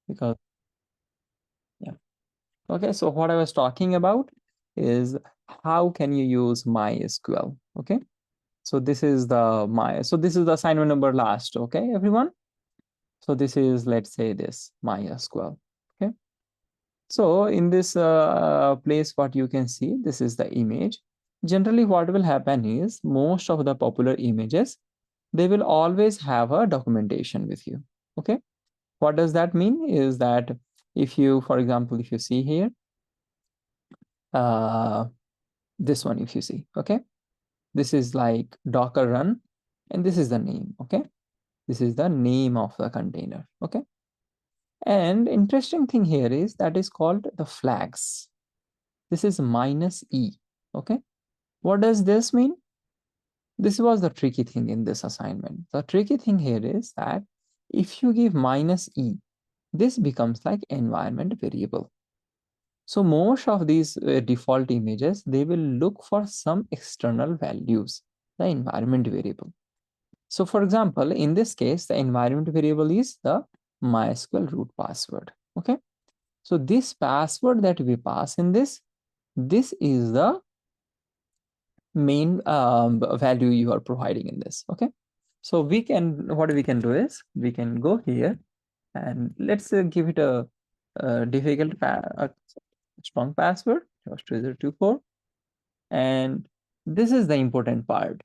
because, yeah. Okay, so what I was talking about is how can you use MySQL? Okay, so this is the assignment number last. Okay, everyone. So this is, let's say, this MySQL. Okay, so in this place, what you can see, this is the image. Generally, what will happen is most of the popular images, they will always have a documentation with you. Okay, what does that mean? Is that if you, for example, if you see here, uh, this one, if you see, okay, this is like Docker run, and this is the name. Okay, this is the name of the container. Okay, and interesting thing here is that is called the flags. This is -e. Okay, what does this mean? This was the tricky thing in this assignment. The tricky thing here is that if you give -e, this becomes like environment variable. So most of these default images, they will look for some external values, the environment variable. So for example, in this case, the environment variable is the MySQL root password. Okay, so this password that we pass in this is the main value you are providing in this. Okay, so what we can do is we can go here and let's give it a strong password, 2024, and this is the important part,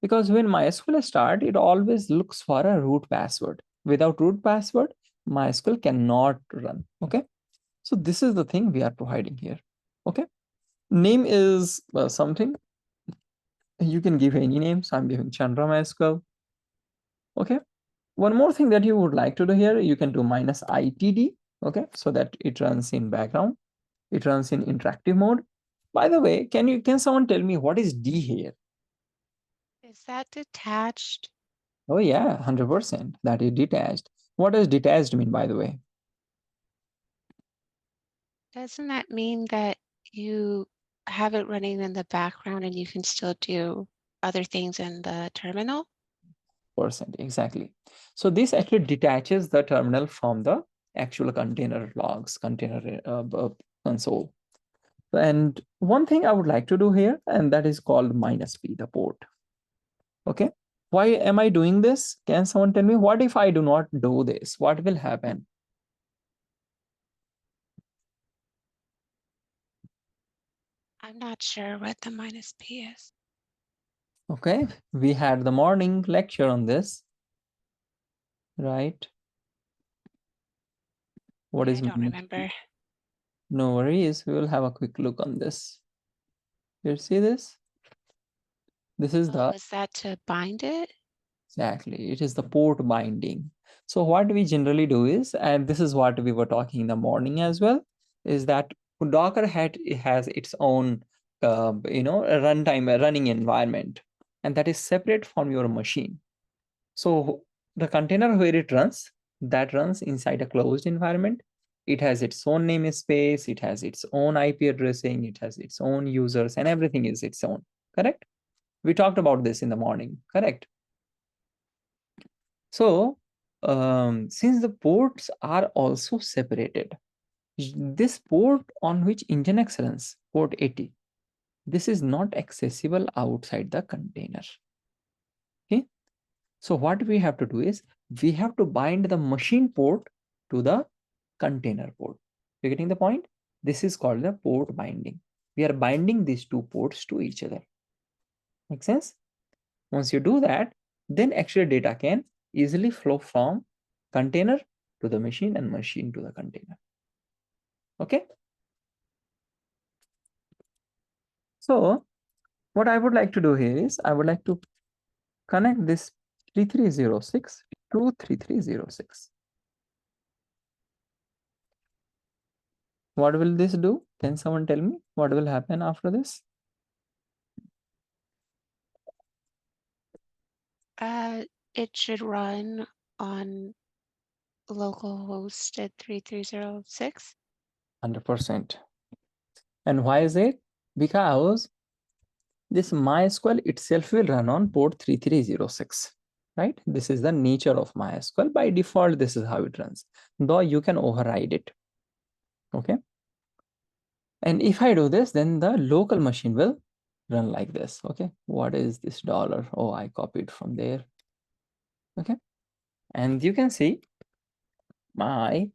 because when MySQL start, it always looks for a root password. Without root password, MySQL cannot run. Okay, so this is the thing we are providing here. Okay, name is something you can give any name. So I'm giving Chandra MySQL. Okay, one more thing that you would like to do here, you can do -itd. Okay, so that it runs in background, it runs in interactive mode. By the way, can someone tell me what is D here? Is that detached? Oh yeah, 100%. That is detached. What does detached mean, by the way? Doesn't that mean that you have it running in the background and you can still do other things in the terminal? Percent, exactly. So this actually detaches the terminal from the actual container logs, container console. And one thing I would like to do here, and that is called -p, the port. Okay. Why am I doing this? Can someone tell me what if I do not do this? What will happen? I'm not sure what the -p is. Okay. We had the morning lecture on this, right? What Yeah, is I don't -p? remember. No worries. We will have a quick look on this. You see this? This is Oh, the is that to bind it? exactly. It is the port binding. So what we generally do is, and this is what we were talking in the morning as well, is that Docker has its own, runtime running environment, and that is separate from your machine. So the container where it runs, that runs inside a closed environment. It has its own namespace, it has its own IP addressing, it has its own users, and everything is its own. Correct? We talked about this in the morning. Correct? So, since the ports are also separated, this port on which Nginx runs, port 80, this is not accessible outside the container. Okay. So what we have to do is we have to bind the machine port to the container port. You're getting the point? This is called the port binding. We are binding these two ports to each other. Make sense? Once you do that, then actually data can easily flow from container to the machine and machine to the container. Okay. So what I would like to do here is I would like to connect this 3306 to 3306. What will this do? Can someone tell me what will happen after this? It should run on localhost at 3306. 100%. And why is it? Because this MySQL itself will run on port 3306. right? This is the nature of MySQL. By default, this is how it runs, though you can override it, okay? And if I do this, then the local machine will run like this, okay? What is this dollar? Oh, I copied from there, okay? And you can see my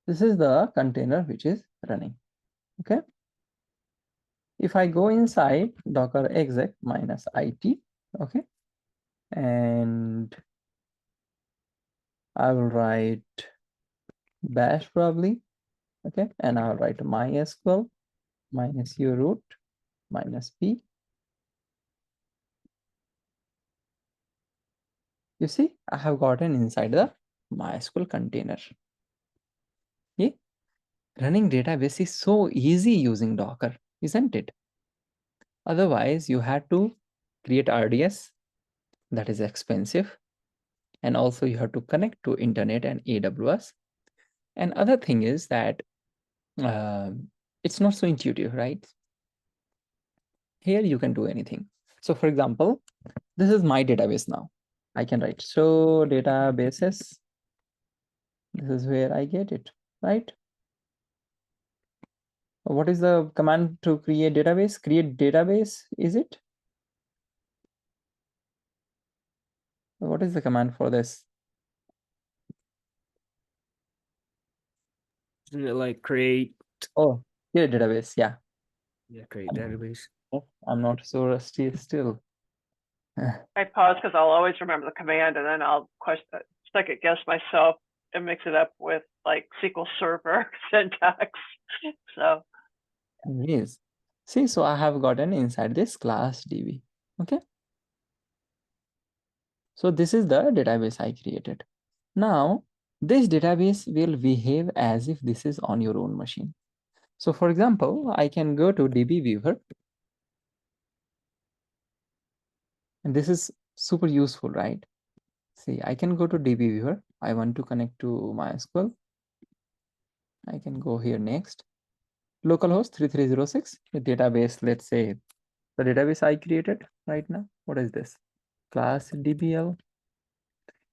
this is the container which is running, okay? If I go inside docker exec minus it, okay, and I will write bash probably, okay, and I'll write mysql minus u root minus p. You see, I have gotten inside the MySQL container. Okay? Running database is so easy using Docker, isn't it? Otherwise, you had to create RDS, that is expensive, and also you have to connect to internet and AWS. And other thing is that it's not so intuitive, right? Here you can do anything. So for example, this is my database now. I can write show databases. This is where I get it, right? What is the command to create database? Create database, is it? What is the command for this? Isn't it like create? Oh, create database. Yeah. Yeah, create database. I'm not so rusty still. I pause because I'll always remember the command and then I'll second guess myself and mix it up with like SQL Server syntax. So Yes. See, so I have gotten inside this class DB. Okay. So this is the database I created. Now, this database will behave as if this is on your own machine. So for example, I can go to DB viewer. And this is super useful, right? See, I can go to DB viewer. I want to connect to MySQL. I can go here next. Localhost 3306, the database, let's say the database I created right now. What is this? Class DBL.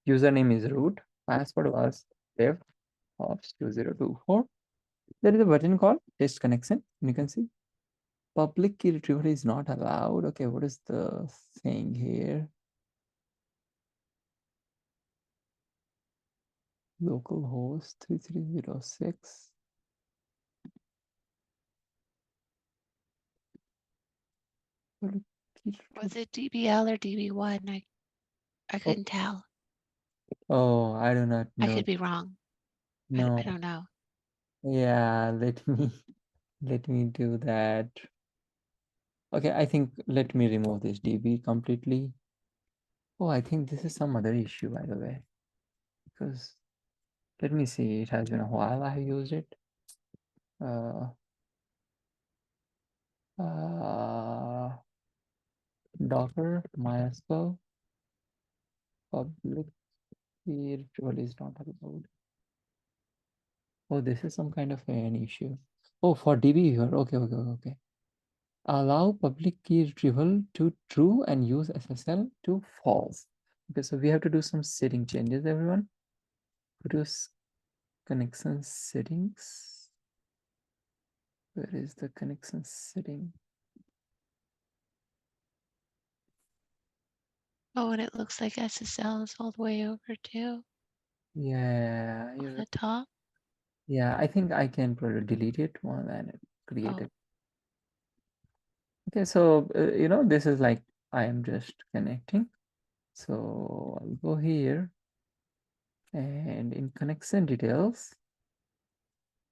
Username is root. Password was dev-ops2024. There is a button called test connection. You can see public key retrieval is not allowed. Okay, what is the thing here? Localhost 3306. Was it DBL or DB1? I couldn't tell. Oh, I do not I know. could be wrong. I No. don't know. Yeah, let me do that. Okay, I think let me remove this DB completely. Oh, I think this is some other issue, by the way, because let me see. It has been a while I have used it. Docker MySQL public key retrieval is not allowed. Oh, this is some kind of an issue. Oh, for DB here. Okay. Allow public key retrieval to true and use SSL to false. Okay, so we have to do some setting changes, everyone. Produce connection settings. Where is the connection setting? Oh, and it looks like SSL is all the way over too Yeah, on the top. yeah, I think I can probably delete it one and create Oh. it. Okay, so this is like I am just connecting. So I'll go here and in connection details,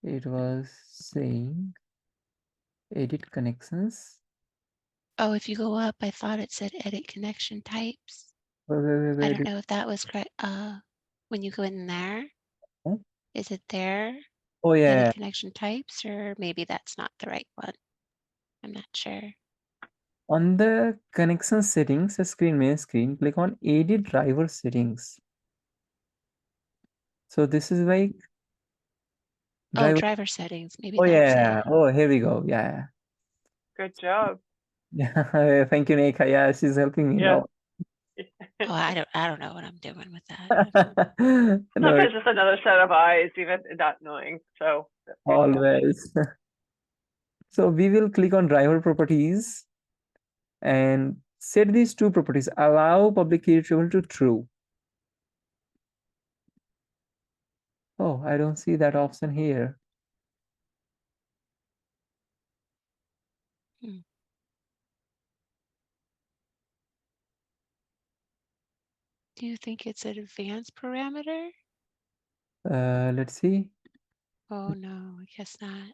it was saying edit connections. Oh, if you go up, I thought it said edit connection types. Wait, I don't know if that was correct. When you go in there, huh? is it there? Oh yeah, Edit connection types, or maybe that's not the right one. I'm not sure. on the connection settings, the main screen, click on edit driver settings. So this is like Oh, driver. driver settings. Maybe Oh that's yeah. it. Oh, here we go. Yeah. Good job. Yeah. Thank you, Nika. Yeah, she's helping me Yeah. now. Oh, I don't know what I'm doing with that. No, Sometimes just another set of eyes, even not knowing. So you know. always. So we will click on driver properties and set these two properties. Allow public key retrieval to true. Oh, I don't see that option here. Do you think it's an advanced parameter? Let's see. Oh no, I guess not.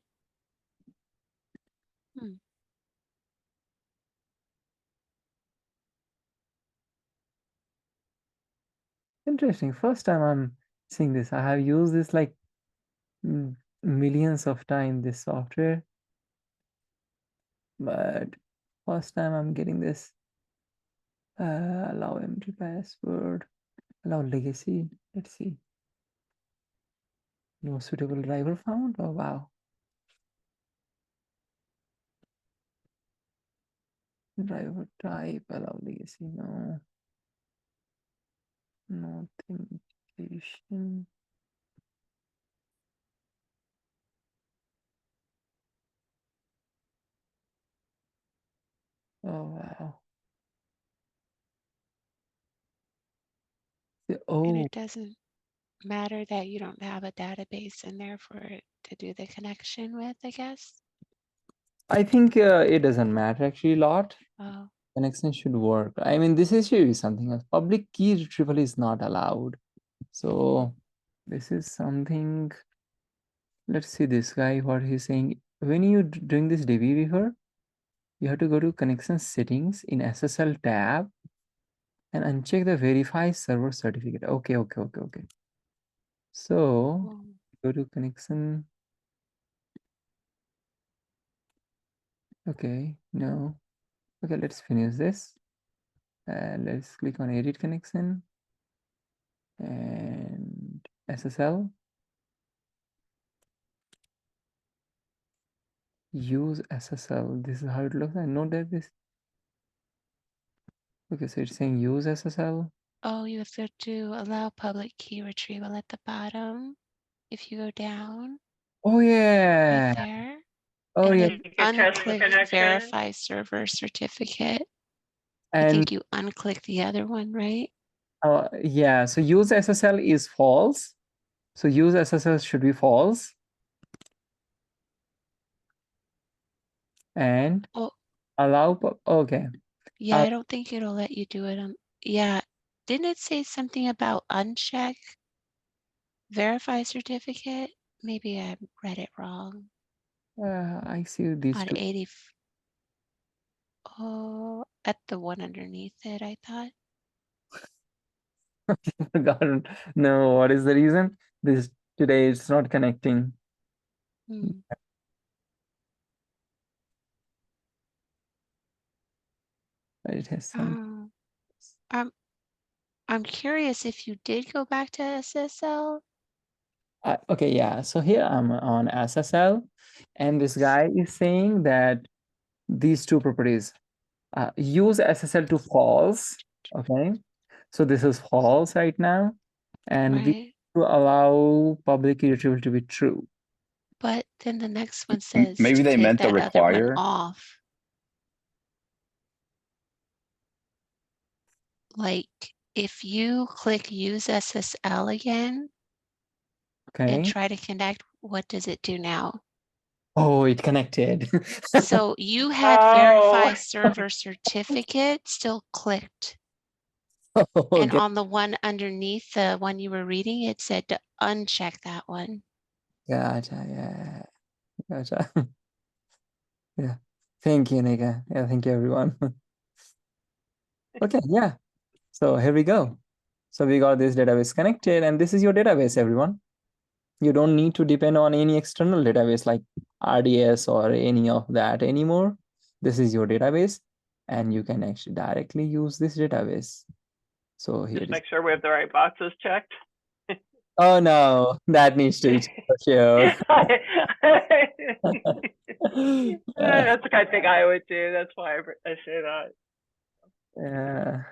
Interesting. First time I'm seeing this. I have used this like millions of times, this software, but first time I'm getting this. Allow empty password, allow legacy. Let's see. No suitable driver found. Oh wow. Driver type, allow legacy. No. No authentication. Oh wow. And Oh, it doesn't matter that you don't have a database in there for it to do the connection with, I guess. I think it doesn't matter actually a lot. Oh, Connection should work. I mean, this issue is something else. Public key retrieval is not allowed. So this is something. Let's see this guy, what he's saying. When you doing this DB before, you have to go to connection settings in SSL tab and uncheck the verify server certificate. Okay. So oh. go to connection. Okay, no. Okay, let's finish this. Let's click on edit connection and SSL. Use SSL. This is how it looks. I know that this. Okay, so it's saying use SSL. Oh, you have to allow public key retrieval at the bottom. If you go down Oh yeah. right there, Oh and yeah. then You can test the unclick connection. verify server certificate. I And think you unclick the other one, right? yeah, so use SSL is false. So use SSL should be false. And Oh, allow, okay. yeah, I don't think it'll let you do it on, yeah. Didn't it say something about uncheck verify certificate? Maybe I read it wrong. I see these On two. 80, oh, at the one underneath it, I thought. Forgotten. No, what is the reason? This today it's not connecting. Hmm. It has some. I'm curious if you did go back to SSL. Okay, yeah. So here I'm on SSL, and this guy is saying that these two properties use SSL to false. Okay, so this is false right now, and we Right. to allow public key retrieval to be true. But then the next one says Maybe to they take meant the that other one require. off. Like if you click use SSL again and Okay. try to connect, what does it do now? Oh, it connected. So you had Oh. verify server certificate still clicked. And Okay. on the one underneath the one you were reading, it said to uncheck that one. Gotcha. Yeah. Gotcha. Yeah. Thank you, Nika. Yeah. Thank you, everyone. Okay. Yeah. So here we go. So we got this database connected, and this is your database, everyone. You don't need to depend on any external database like RDS or any of that anymore. This is your database, and you can actually directly use this database. So here Just is, make sure we have the right boxes checked. Oh no, that needs to be checked for sure. That's the kind of thing I would do. That's why I say that. Yeah.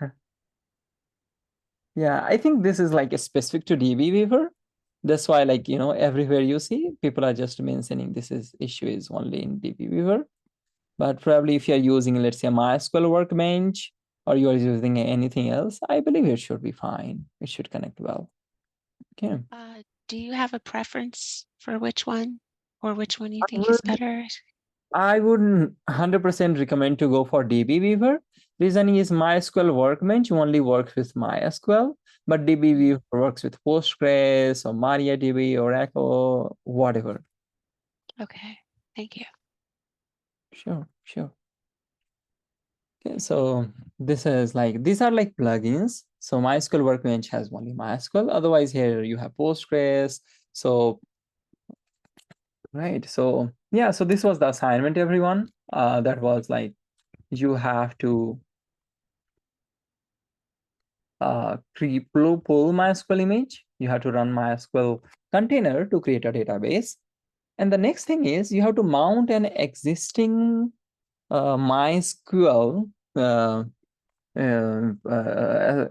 Yeah, I think this is like a specific to DB Weaver. That's why, like, everywhere you see, people are just mentioning this issue is only in DB Weaver. But probably if you're using, let's say, a MySQL workbench, or you're using anything else, I believe it should be fine. It should connect well. Okay. Do you have a preference for which one, or which one you I think is would better? I wouldn't 100% recommend to go for DB Weaver. Reason is MySQL Workbench only works with MySQL, but DB Weaver works with Postgres or MariaDB, Oracle, whatever. Okay, thank you. Sure, sure. Okay, so this is like, these are like plugins. So MySQL Workbench has only MySQL. Otherwise, here you have Postgres. So, right. So, yeah, so this was the assignment, everyone. That was like, you have to pull MySQL image. You have to run MySQL container to create a database. And the next thing is you have to mount an existing MySQL a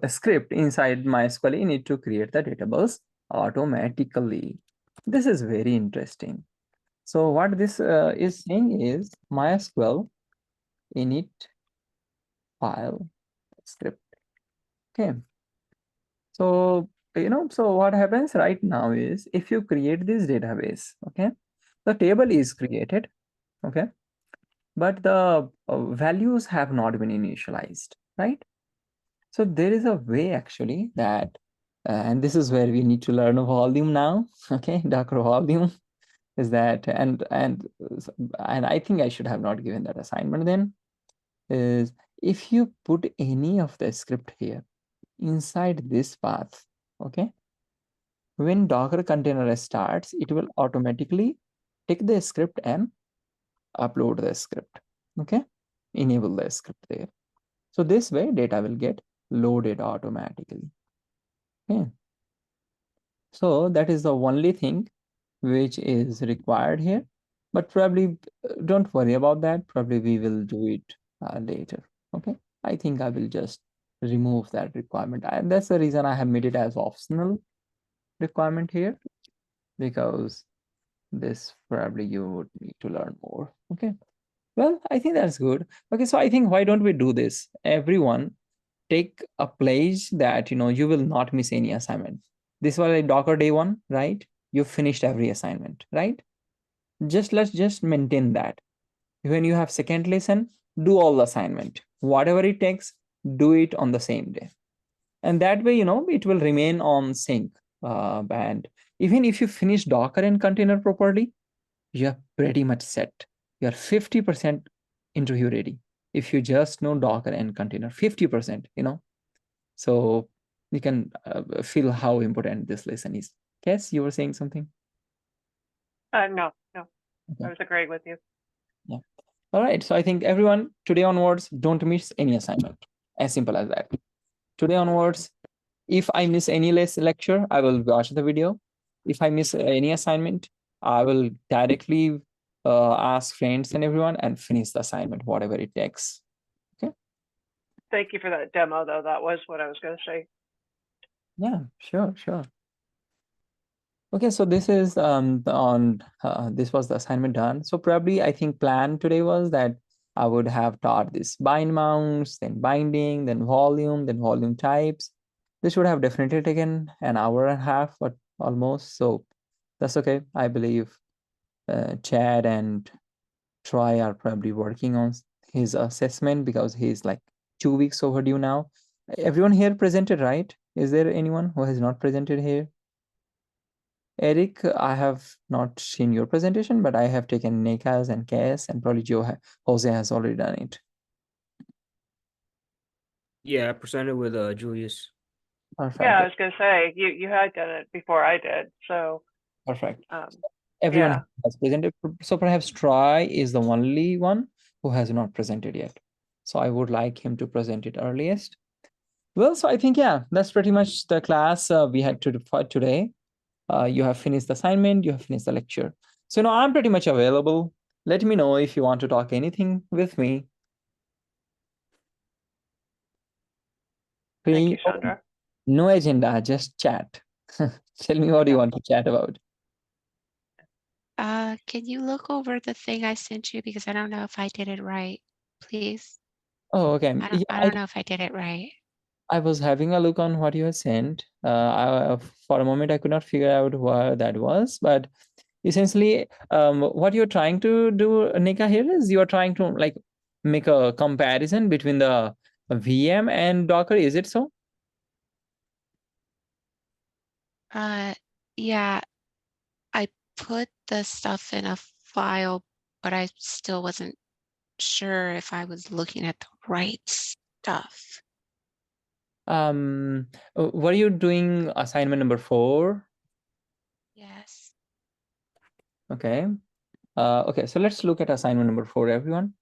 script inside MySQL. You need to create the database automatically. This is very interesting. So what this is saying is MySQL init file script. Okay. So, so what happens right now is if you create this database, okay, the table is created, okay, but the values have not been initialized, right? So there is a way actually that, and this is where we need to learn a volume now, okay, Docker volume is that, and I think I should have not given that assignment then, is if you put any of the script here inside this path, okay, when Docker container starts, it will automatically take the script and upload the script, okay, enable the script there. So this way data will get loaded automatically. Okay, so that is the only thing which is required here, but probably don't worry about that. Probably we will do it later. Okay, I think I will just remove that requirement, and that's the reason I have made it as optional requirement here, because this probably you would need to learn more. Okay, well, I think that's good. Okay, so I think why don't we do this? Everyone take a pledge that you will not miss any assignment. This was like Docker day one, right? You finished every assignment, right? Let's just maintain that. When you have second lesson, do all the assignment, whatever it takes, do it on the same day, and that way it will remain on sync. And even if you finish Docker and container properly, you're pretty much set. You're 50% interview ready if you just know Docker and container. 50%, so you can feel how important this lesson is. Kes, you were saying something? No. Okay. I was agreeing with you. Yeah. All right. So I think everyone, today onwards, don't miss any assignment. As simple as that. Today onwards, if I miss any lecture, I will watch the video. If I miss any assignment, I will directly ask friends and everyone and finish the assignment, whatever it takes. Okay. Thank you for that demo, though. That was what I was going to say. Yeah, sure. Okay, so this is this was the assignment done. So probably I think plan today was that I would have taught this bind mounts, then binding, then volume types. This would have definitely taken an hour and a half, but almost. So that's okay. I believe Chad and Troy are probably working on his assessment because he's like 2 weeks overdue now. Everyone here presented, right? Is there anyone who has not presented here? Eric, I have not seen your presentation, but I have taken Nekas and Kes, and probably Jose has already done it. Yeah, I presented with Julius. Perfect. Yeah, I was going to say you had done it before I did, so Perfect. Everyone yeah. has presented. So perhaps Troy is the only one who has not presented yet. So I would like him to present it earliest. Well, so I think, yeah, that's pretty much the class we had to for today. You have finished the assignment, you have finished the lecture. So now I'm pretty much available. Let me know if you want to talk anything with me. Thank you, Chandra. No agenda, just chat. Tell me what you Okay. want to chat about. Can you look over the thing I sent you because I don't know if I did it right, please? Oh, okay. I Yeah, don't know if I did it right. I was having a look on what you have sent. For a moment, I could not figure out what that was, but essentially, what you're trying to do, Nika, here is you're trying to like make a comparison between the VM and Docker. Is it so? Yeah, I put the stuff in a file, but I still wasn't sure if I was looking at the right stuff. Were you doing assignment number 4? Yes. Okay. Okay, so let's look at assignment number 4, everyone.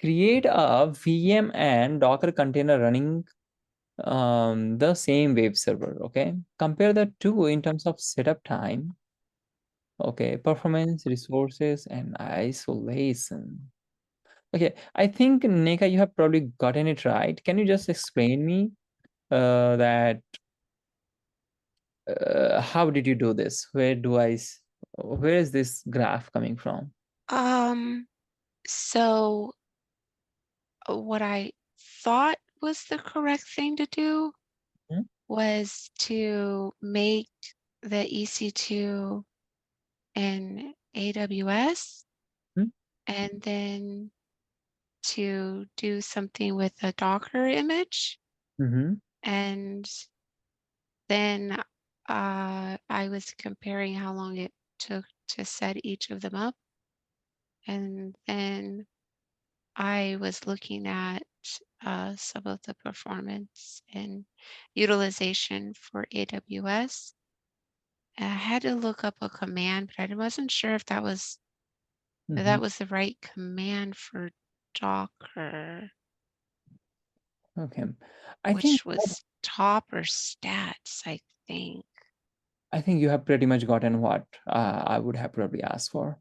Create a VM and Docker container running the same web server. Okay, compare the two in terms of setup time. Okay, performance, resources, and isolation. Okay, I think Nika, you have probably gotten it right. Can you just explain me that how did you do this? Where is this graph coming from? So what I thought was the correct thing to do Hmm? was to make the EC2 in AWS Hmm? and then to do something with a Docker image. Mm-hmm. And then I was comparing how long it took to set each of them up. And then I was looking at some of the performance and utilization for AWS. And I had to look up a command, but I wasn't sure if that was the right command for Docker, Okay. I think which was top or stats, I think. you have pretty much gotten what I would have probably asked for.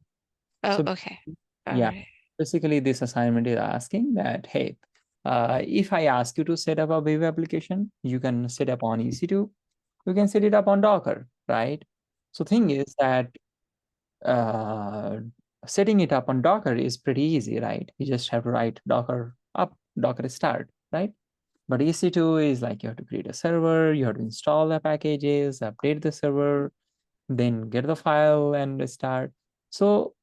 Oh, So okay. All yeah, right. basically this assignment is asking that, hey, if I ask you to set up a web application, you can set up on EC2, you can set it up on Docker, right? So thing is that uh, setting it up on Docker is pretty easy, right? You just have to write Docker up, Docker start, right? But EC2 is like you have to create a server, you have to install the packages, update the server, then get the file and start. So